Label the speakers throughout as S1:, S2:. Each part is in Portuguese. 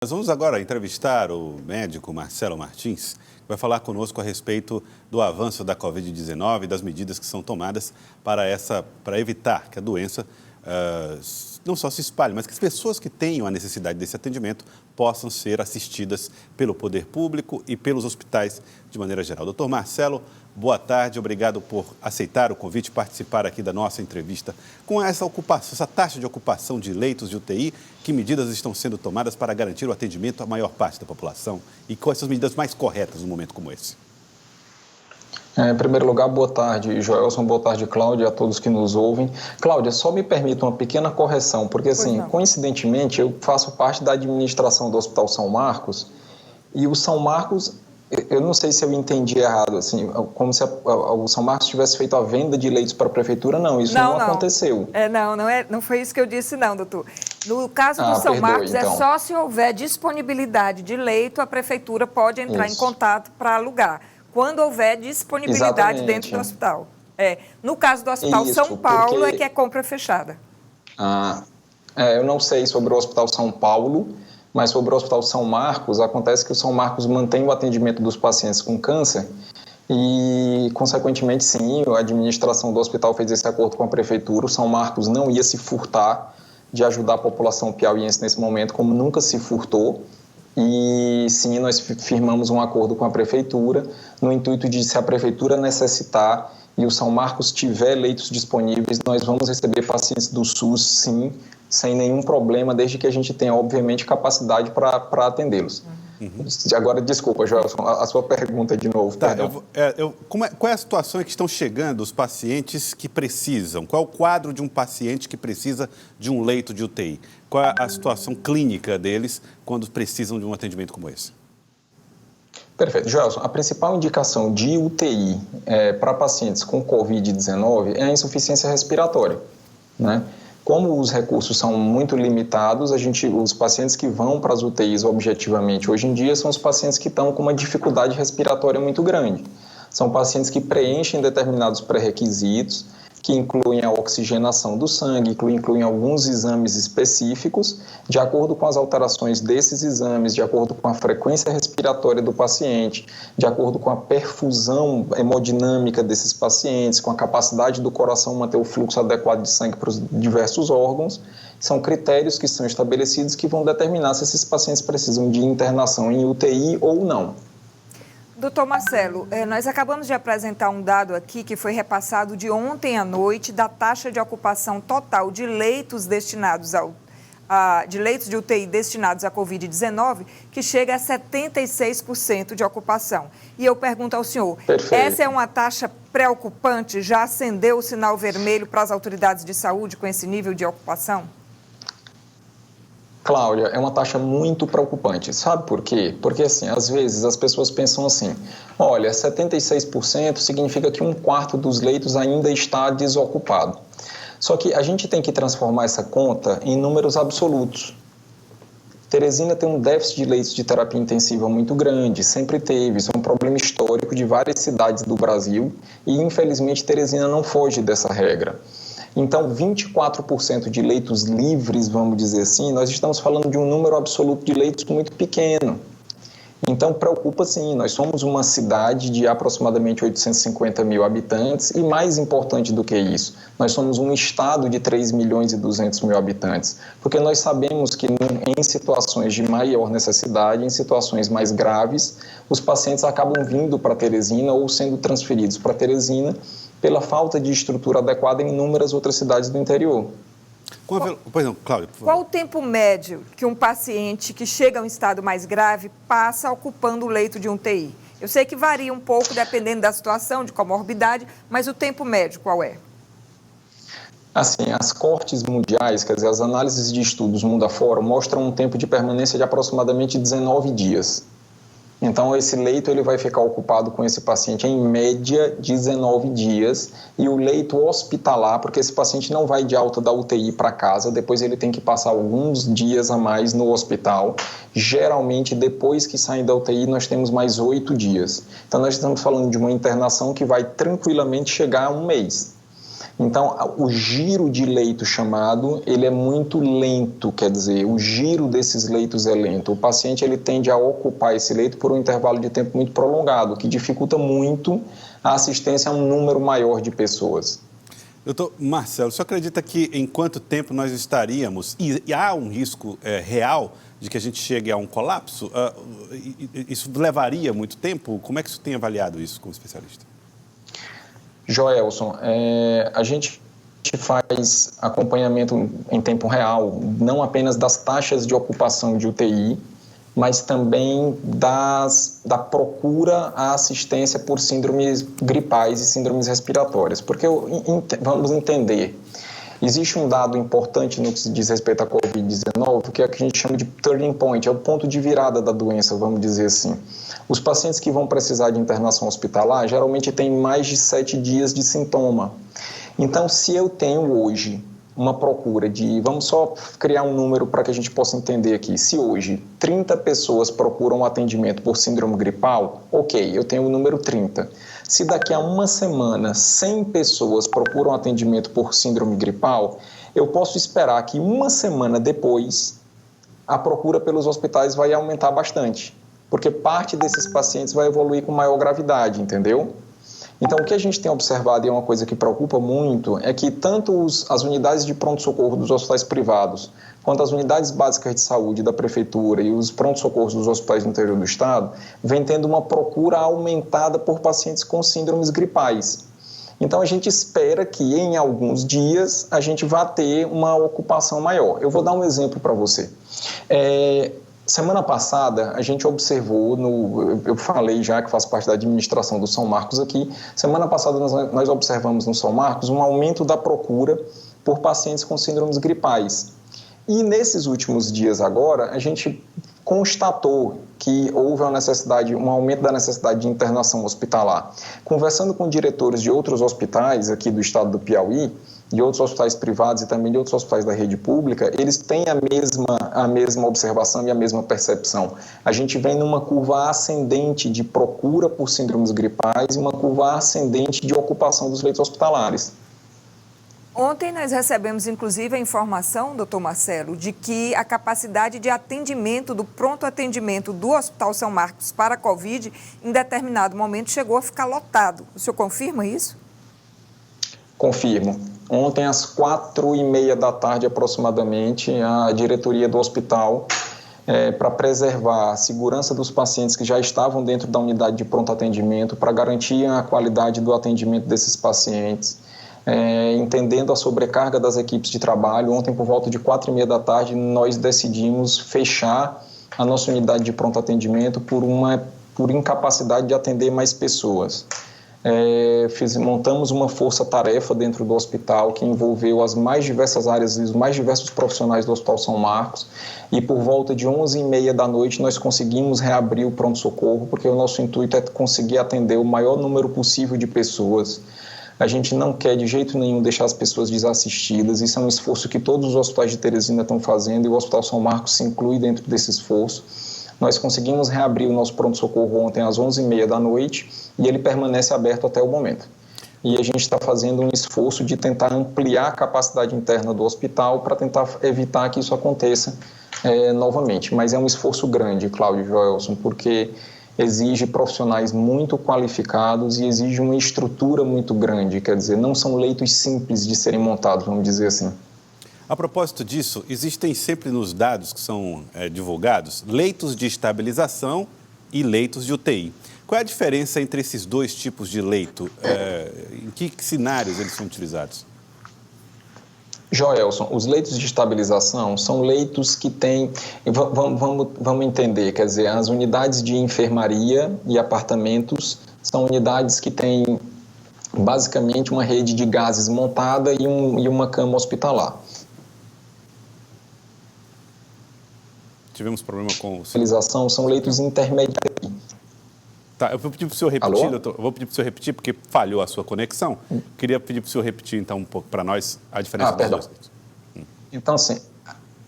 S1: Nós vamos agora entrevistar o médico Marcelo Martins, que vai falar conosco a respeito do avanço da Covid-19 e das medidas que são tomadas para evitar que a doença não só se espalhe, mas que as pessoas que tenham a necessidade desse atendimento possam ser assistidas pelo poder público e pelos hospitais de maneira geral. Doutor Marcelo, boa tarde, obrigado por aceitar o convite e participar aqui da nossa entrevista. Com essa taxa de ocupação de leitos de UTI, que medidas estão sendo tomadas para garantir o atendimento à maior parte da população? E quais são as medidas mais corretas num momento como esse?
S2: Em primeiro lugar, boa tarde, Joelson, boa tarde, Cláudia, a todos que nos ouvem. Cláudia, só me permita uma pequena correção, porque assim, coincidentemente, eu faço parte da administração do Hospital São Marcos, e o São Marcos, eu não sei se eu entendi errado, assim, como se o São Marcos tivesse feito a venda de leitos para a prefeitura, não, isso não aconteceu.
S3: Não foi isso que eu disse não, doutor. No caso do São Marcos, então. É só se houver disponibilidade de leito, a prefeitura pode entrar em contato para alugar. Quando houver disponibilidade dentro do hospital. No caso do Hospital São Paulo, é que é compra fechada.
S2: Eu não sei sobre o Hospital São Paulo, mas sobre o Hospital São Marcos, acontece que o São Marcos mantém o atendimento dos pacientes com câncer e, consequentemente, sim, a administração do hospital fez esse acordo com a prefeitura. O São Marcos não ia se furtar de ajudar a população piauiense nesse momento, como nunca se furtou. E sim, nós firmamos um acordo com a prefeitura no intuito de, se a prefeitura necessitar e o São Marcos tiver leitos disponíveis, nós vamos receber pacientes do SUS, sim, sem nenhum problema, desde que a gente tenha, obviamente, capacidade para atendê-los. Agora, desculpa, Joelson, a sua pergunta de novo. Perdão.
S1: Qual é a situação em que estão chegando os pacientes que precisam? Qual é o quadro de um paciente que precisa de um leito de UTI? Qual é a situação clínica deles quando precisam de um atendimento como esse?
S2: Perfeito. Joelson, a principal indicação de UTI para pacientes com Covid-19 é a insuficiência respiratória, né? Como os recursos são muito limitados, os pacientes que vão para as UTIs objetivamente hoje em dia são os pacientes que estão com uma dificuldade respiratória muito grande. São pacientes que preenchem determinados pré-requisitos, que incluem a oxigenação do sangue, incluem alguns exames específicos, de acordo com as alterações desses exames, de acordo com a frequência respiratória do paciente, de acordo com a perfusão hemodinâmica desses pacientes, com a capacidade do coração manter o fluxo adequado de sangue para os diversos órgãos. São critérios que são estabelecidos que vão determinar se esses pacientes precisam de internação em UTI ou não.
S3: Doutor Marcelo, nós acabamos de apresentar um dado aqui que foi repassado de ontem à noite da taxa de ocupação total de leitos destinados de leitos de UTI destinados à Covid-19, que chega a 76% de ocupação. E eu pergunto ao senhor, essa é uma taxa preocupante? Já acendeu o sinal vermelho para as autoridades de saúde com esse nível de ocupação?
S2: Cláudia, é uma taxa muito preocupante. Sabe por quê? Porque, assim, às vezes as pessoas pensam assim, olha, 76% significa que 1/4 dos leitos ainda está desocupado. Só que a gente tem que transformar essa conta em números absolutos. Teresina tem um déficit de leitos de terapia intensiva muito grande, sempre teve, isso é um problema histórico de várias cidades do Brasil e, infelizmente, Teresina não foge dessa regra. Então, 24% de leitos livres, vamos dizer assim, nós estamos falando de um número absoluto de leitos muito pequeno. Então, preocupa sim, nós somos uma cidade de aproximadamente 850 mil habitantes e, mais importante do que isso, nós somos um estado de 3 milhões e 200 mil habitantes, porque nós sabemos que em situações de maior necessidade, em situações mais graves, os pacientes acabam vindo para Teresina ou sendo transferidos para Teresina pela falta de estrutura adequada em inúmeras outras cidades do interior.
S1: Pois não, Cláudia, por favor.
S3: Qual o tempo médio que um paciente que chega a um estado mais grave passa ocupando o leito de um UTI? Eu sei que varia um pouco dependendo da situação, de comorbidade, mas o tempo médio qual é?
S2: Assim, as cortes mundiais, quer dizer, as análises de estudos mundo afora, mostram um tempo de permanência de aproximadamente 19 dias. Então, esse leito ele vai ficar ocupado com esse paciente em média 19 dias e o leito hospitalar, porque esse paciente não vai de alta da UTI para casa, depois ele tem que passar alguns dias a mais no hospital. Geralmente, depois que saem da UTI, nós temos mais 8 dias. Então, nós estamos falando de uma internação que vai tranquilamente chegar a um mês. Então, o giro de leito chamado, ele é muito lento, quer dizer, o giro desses leitos é lento. O paciente ele tende a ocupar esse leito por um intervalo de tempo muito prolongado, que dificulta muito a assistência a um número maior de pessoas.
S1: Doutor Marcelo, o senhor acredita que em quanto tempo nós estaríamos, e há um risco real de que a gente chegue a um colapso? Isso levaria muito tempo? Como é que você tem avaliado isso como especialista?
S2: Joelson, a gente faz acompanhamento em tempo real, não apenas das taxas de ocupação de UTI, mas também da procura à assistência por síndromes gripais e síndromes respiratórias. Porque vamos entender, existe um dado importante no que se diz respeito à Covid-19, que é o que a gente chama de turning point, é o ponto de virada da doença, vamos dizer assim. Os pacientes que vão precisar de internação hospitalar geralmente têm mais de 7 dias de sintoma. Então, se eu tenho hoje uma procura de, vamos só criar um número para que a gente possa entender aqui, se hoje 30 pessoas procuram atendimento por síndrome gripal, ok, eu tenho o número 30. Se daqui a uma semana 100 pessoas procuram atendimento por síndrome gripal, eu posso esperar que uma semana depois a procura pelos hospitais vai aumentar bastante, porque parte desses pacientes vai evoluir com maior gravidade, entendeu? Então, o que a gente tem observado, e é uma coisa que preocupa muito, é que tanto as unidades de pronto-socorro dos hospitais privados, quanto as unidades básicas de saúde da prefeitura e os pronto-socorros dos hospitais do interior do estado, vem tendo uma procura aumentada por pacientes com síndromes gripais. Então, a gente espera que em alguns dias a gente vá ter uma ocupação maior. Eu vou dar um exemplo para você. Semana passada, a gente observou, eu falei já que faço parte da administração do São Marcos aqui, semana passada nós observamos no São Marcos um aumento da procura por pacientes com síndromes gripais. E nesses últimos dias agora, a gente constatou que houve um aumento da necessidade de internação hospitalar. Conversando com diretores de outros hospitais aqui do estado do Piauí, de outros hospitais privados e também de outros hospitais da rede pública, eles têm a mesma observação e a mesma percepção. A gente vem numa curva ascendente de procura por síndromes gripais e uma curva ascendente de ocupação dos leitos hospitalares.
S3: Ontem nós recebemos, inclusive, a informação, doutor Marcelo, de que a capacidade de atendimento, do pronto atendimento do Hospital São Marcos para a Covid, em determinado momento, chegou a ficar lotado. O senhor confirma isso?
S2: Confirmo. Ontem, às 4h30 da tarde, aproximadamente, a diretoria do hospital, para preservar a segurança dos pacientes que já estavam dentro da unidade de pronto atendimento, para garantir a qualidade do atendimento desses pacientes, entendendo a sobrecarga das equipes de trabalho, ontem, por volta de 4h30 da tarde, nós decidimos fechar a nossa unidade de pronto atendimento por incapacidade de atender mais pessoas. Montamos uma força-tarefa dentro do hospital que envolveu as mais diversas áreas e os mais diversos profissionais do Hospital São Marcos, e por volta de 11h30 da noite nós conseguimos reabrir o pronto-socorro, porque o nosso intuito é conseguir atender o maior número possível de pessoas. A gente não quer de jeito nenhum deixar as pessoas desassistidas. Isso é um esforço que todos os hospitais de Teresina estão fazendo e o Hospital São Marcos se inclui dentro desse esforço. Nós conseguimos reabrir o nosso pronto-socorro ontem às 11h30 da noite e ele permanece aberto até o momento. E a gente está fazendo um esforço de tentar ampliar a capacidade interna do hospital para tentar evitar que isso aconteça novamente. Mas é um esforço grande, Cláudio e Joelson, porque exige profissionais muito qualificados e exige uma estrutura muito grande. Quer dizer, não são leitos simples de serem montados, vamos dizer assim.
S1: A propósito disso, existem sempre nos dados que são divulgados leitos de estabilização e leitos de UTI. Qual é a diferença entre esses dois tipos de leito? Em que cenários eles são utilizados?
S2: Joelson, os leitos de estabilização são leitos que têm, vamos entender, quer dizer, as unidades de enfermaria e apartamentos são unidades que têm basicamente uma rede de gases montada e uma cama hospitalar.
S1: Tivemos problema com...
S2: Estabilização são leitos intermediários.
S1: Tá, eu vou pedir para o senhor repetir,
S2: Alô?
S1: doutor. Eu vou pedir para o senhor repetir, porque falhou a sua conexão. Queria pedir para o senhor repetir, então, um pouco para nós a diferença dos dois.
S2: Então, sim,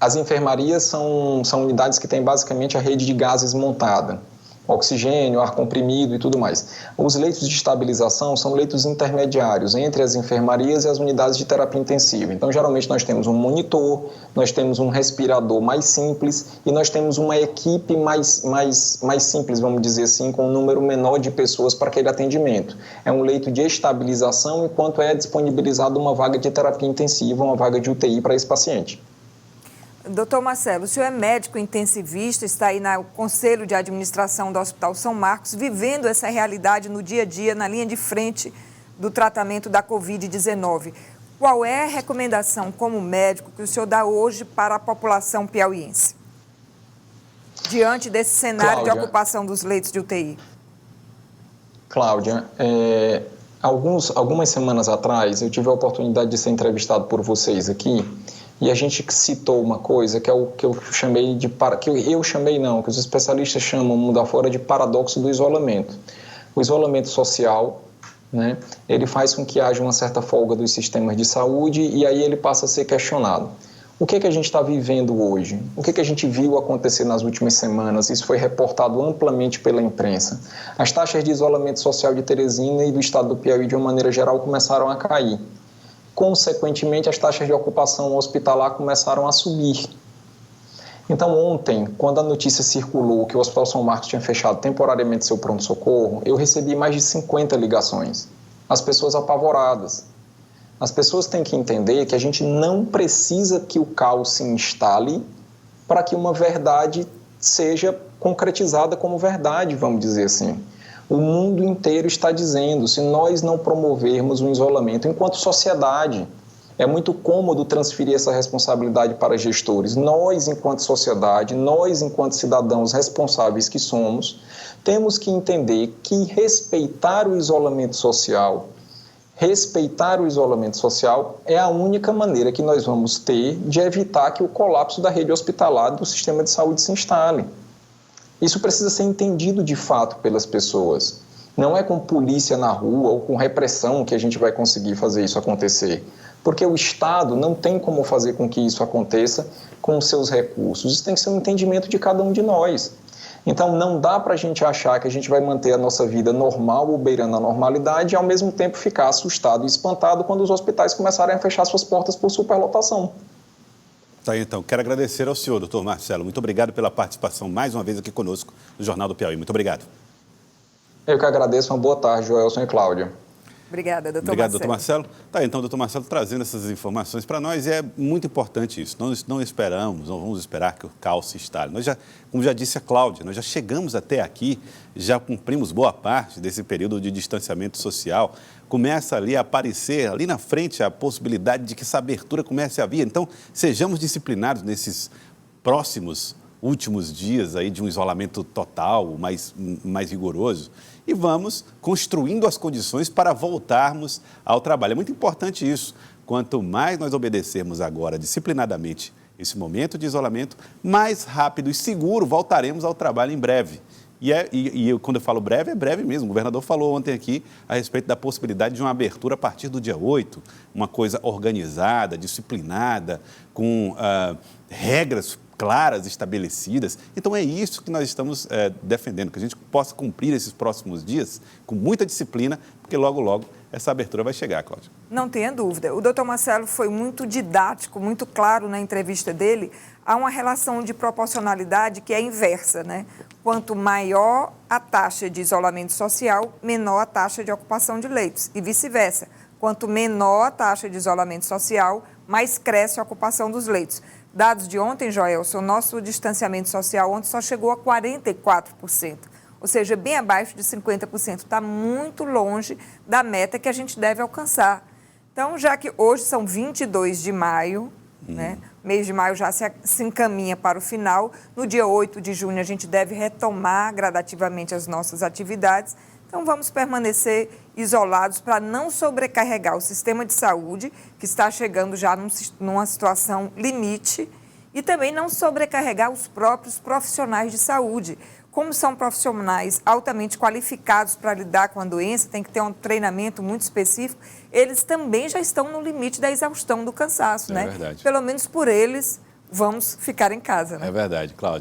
S2: as enfermarias são unidades que têm basicamente a rede de gases montada. oxigênio, ar comprimido e tudo mais. Os leitos de estabilização são leitos intermediários entre as enfermarias e as unidades de terapia intensiva. Então, geralmente, nós temos um monitor, nós temos um respirador mais simples e nós temos uma equipe mais simples, vamos dizer assim, com um número menor de pessoas para aquele atendimento. É um leito de estabilização, enquanto é disponibilizada uma vaga de terapia intensiva, uma vaga de UTI para esse paciente.
S3: Doutor Marcelo, o senhor é médico intensivista, está aí no Conselho de Administração do Hospital São Marcos, vivendo essa realidade no dia a dia, na linha de frente do tratamento da Covid-19. Qual é a recomendação como médico que o senhor dá hoje para a população piauiense? Diante desse cenário de ocupação dos leitos de UTI.
S2: Cláudia, algumas semanas atrás eu tive a oportunidade de ser entrevistado por vocês aqui e a gente citou uma coisa que é o que eu chamei de que os especialistas chamam mundo afora de paradoxo do isolamento. O isolamento social, né, ele faz com que haja uma certa folga dos sistemas de saúde e aí ele passa a ser questionado. O que a gente está vivendo hoje? O que a gente viu acontecer nas últimas semanas? Isso foi reportado amplamente pela imprensa. As taxas de isolamento social de Teresina e do estado do Piauí, de uma maneira geral, começaram a cair. Consequentemente, as taxas de ocupação hospitalar começaram a subir. Então, ontem, quando a notícia circulou que o Hospital São Marcos tinha fechado temporariamente seu pronto-socorro, eu recebi mais de 50 ligações. As pessoas apavoradas. As pessoas têm que entender que a gente não precisa que o caos se instale para que uma verdade seja concretizada como verdade, vamos dizer assim. O mundo inteiro está dizendo, se nós não promovermos o isolamento enquanto sociedade, é muito cômodo transferir essa responsabilidade para gestores. Nós, enquanto sociedade, nós, enquanto cidadãos responsáveis que somos, temos que entender que respeitar o isolamento social é a única maneira que nós vamos ter de evitar que o colapso da rede hospitalar do sistema de saúde se instale. Isso precisa ser entendido de fato pelas pessoas. Não é com polícia na rua ou com repressão que a gente vai conseguir fazer isso acontecer, porque o Estado não tem como fazer com que isso aconteça com os seus recursos. Isso tem que ser um entendimento de cada um de nós. Então, não dá para a gente achar que a gente vai manter a nossa vida normal ou beirando a normalidade e, ao mesmo tempo, ficar assustado e espantado quando os hospitais começarem a fechar suas portas por superlotação.
S1: Tá aí, então. Quero agradecer ao senhor, doutor Marcelo. Muito obrigado pela participação mais uma vez aqui conosco no Jornal do Piauí. Muito obrigado.
S2: Eu que agradeço. Uma boa tarde, Joelson e Cláudia.
S3: Obrigada, doutor Marcelo.
S1: Obrigado, doutor Marcelo. Tá, então, doutor Marcelo trazendo essas informações para nós, e é muito importante isso. Nós não vamos esperar que o caos se instale. Como já disse a Cláudia, nós já chegamos até aqui, já cumprimos boa parte desse período de distanciamento social. Começa ali a aparecer, ali na frente, a possibilidade de que essa abertura comece a vir. Então, sejamos disciplinados nesses próximos últimos dias aí de um isolamento total, mais rigoroso, e vamos construindo as condições para voltarmos ao trabalho. É muito importante isso. Quanto mais nós obedecermos agora disciplinadamente esse momento de isolamento, mais rápido e seguro voltaremos ao trabalho em breve. E quando eu falo breve, é breve mesmo. O governador falou ontem aqui a respeito da possibilidade de uma abertura a partir do dia 8, uma coisa organizada, disciplinada, com regras claras, estabelecidas. Então, é isso que nós estamos defendendo, que a gente possa cumprir esses próximos dias com muita disciplina, porque logo, logo, essa abertura vai chegar, Cláudia.
S3: Não tenha dúvida. O doutor Marcelo foi muito didático, muito claro na entrevista dele. Há uma relação de proporcionalidade que é inversa, né? Quanto maior a taxa de isolamento social, menor a taxa de ocupação de leitos, e vice-versa. Quanto menor a taxa de isolamento social, mais cresce a ocupação dos leitos. Dados de ontem, Joelson, o nosso distanciamento social ontem só chegou a 44%, ou seja, bem abaixo de 50%. Está muito longe da meta que a gente deve alcançar. Então, já que hoje são 22 de maio, né, mês de maio já se encaminha para o final, no dia 8 de junho a gente deve retomar gradativamente as nossas atividades. Então, vamos permanecer isolados para não sobrecarregar o sistema de saúde, que está chegando já numa situação limite, e também não sobrecarregar os próprios profissionais de saúde. Como são profissionais altamente qualificados para lidar com a doença, tem que ter um treinamento muito específico, eles também já estão no limite da exaustão, do cansaço, né?
S1: Verdade.
S3: Pelo menos por eles, vamos ficar em casa, né?
S1: É verdade, Cláudia.